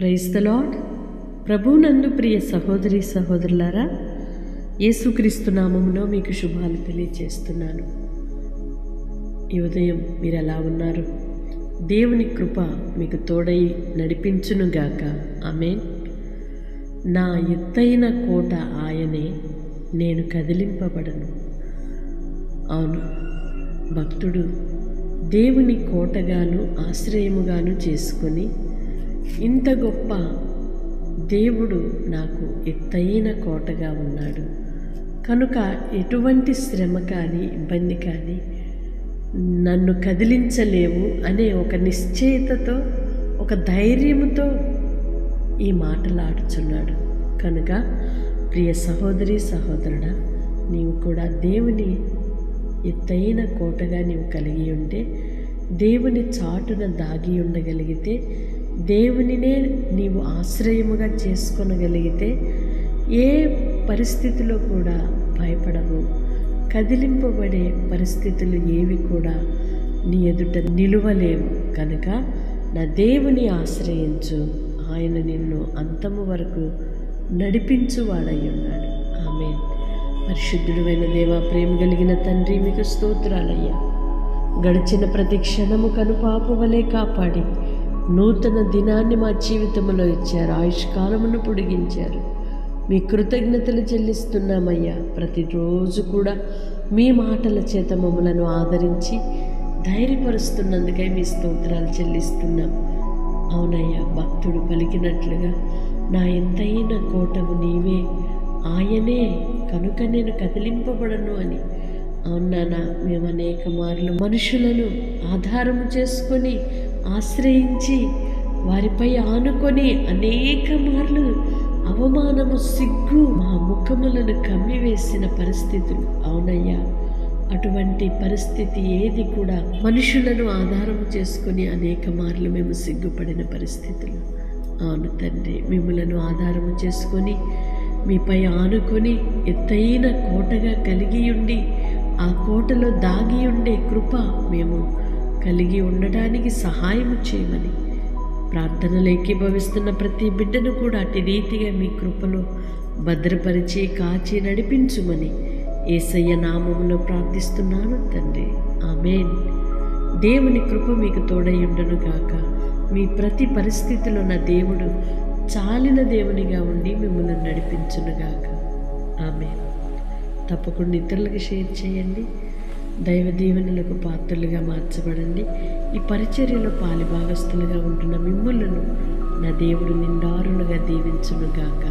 Praise the lord. ప్రభువునందు ప్రియ సహోదరి సహోదరులారా, యేసుక్రీస్తు నామములో మీకు శుభాలు తెలియజేస్తున్నాను. ఈ ఉదయం మీరు ఎలా ఉన్నారు? దేవుని కృప మీకు తోడై నడిపించునుగాక. ఆమేన్. నా ఎత్తైన కోట ఆయనే, నేను కదిలింపబడను. అవును, భక్తుడు దేవుని కోటగాను ఆశ్రయముగాను చేసుకొని, ఇంత గొప్ప దేవుడు నాకు ఎత్తైన కోటగా ఉన్నాడు కనుక ఎటువంటి శ్రమ కానీ ఇబ్బంది కానీ నన్ను కదిలించలేవు అనే ఒక నిశ్చయితతో, ఒక ధైర్యముతో ఈ మాటలాడుచున్నాడు. కనుక ప్రియ సహోదరి సహోదరుడా, నీవు కూడా దేవుని ఎత్తైన కోటగా నీవు కలిగి ఉంటే, దేవుని చాటున దాగి ఉండగలిగితే, దేవునినే నీవు ఆశ్రయముగా చేసుకొనగలిగితే ఏ పరిస్థితిలో కూడా భయపడవు. కదిలింపబడే పరిస్థితులు ఏవి కూడా నీ ఎదుట నిలువలేవు. కనుక నా దేవుని ఆశ్రయించు, ఆయన నిన్ను అంతము వరకు నడిపించువాడై ఉన్నాడు. ఆమేన్. పరిశుద్ధుడైన దేవా, ప్రేమ కలిగిన తండ్రి, మీకు స్తోత్రాలయ్యా. గడిచిన ప్రతి క్షణము కనుపాప వలె కాపాడి నూతన దినాన్ని మా జీవితంలో ఇచ్చారు. ఆయుష్కాలమును పొడిగించారు. మీ కృతజ్ఞతలు చెల్లిస్తున్నామయ్యా. ప్రతిరోజు కూడా మీ మాటల చేత మమ్మలను ఆదరించి ధైర్యపరుస్తున్నందుకై మీ స్తోత్రాలు చెల్లిస్తున్నాం. అవునయ్యా, భక్తుడు పలికినట్లుగా నా ఎంతైన కోటవు నీవే, ఆయనే కనుక నేను కదిలింపబడను అని. అవునానా, మేము అనేక మార్లు మనుషులను ఆధారము చేసుకొని ఆశ్రయించి వారిపై ఆనుకొని అనేక మార్లు అవమానము, సిగ్గు మా ముఖములను కమ్మివేసిన పరిస్థితులు. అవునయ్యా, అటువంటి పరిస్థితి ఏది కూడా మనుషులను ఆధారము చేసుకొని అనేక మార్లు మేము సిగ్గుపడిన పరిస్థితులు. అవును తండ్రి, మిమ్మలను ఆధారము చేసుకొని మీపై ఆనుకొని ఎత్తైన కోటగా కలిగి ఉండి ఆ కోటలో దాగి ఉండే కృప మేము కలిగి ఉండడానికి సహాయం చేయమని ప్రార్థనలు ఏకీభవిస్తున్న ప్రతి బిడ్డను కూడా అటు రీతిగా మీ కృపలో భద్రపరిచి కాచి నడిపించుమని యేసయ్య నామములో ప్రార్థిస్తున్నాను తండ్రి. ఆమేన్. దేవుని కృప మీకు తోడయుండును గాక. మీ ప్రతి పరిస్థితిలో నా దేవుడు చాలిన దేవునిగా ఉండి మిమ్మల్ని నడిపించునుగాక. ఆమేన్. తప్పకుండా ఇతరులకు షేర్ చేయండి. దైవ దీవెనలకు పాత్రలుగా మార్చబడండి. ఈ పరిచర్యలో పాలిభాగస్తులుగా ఉంటున్న మిమ్ములను నా దేవుడు నిండారులుగా దీవించునుగాక.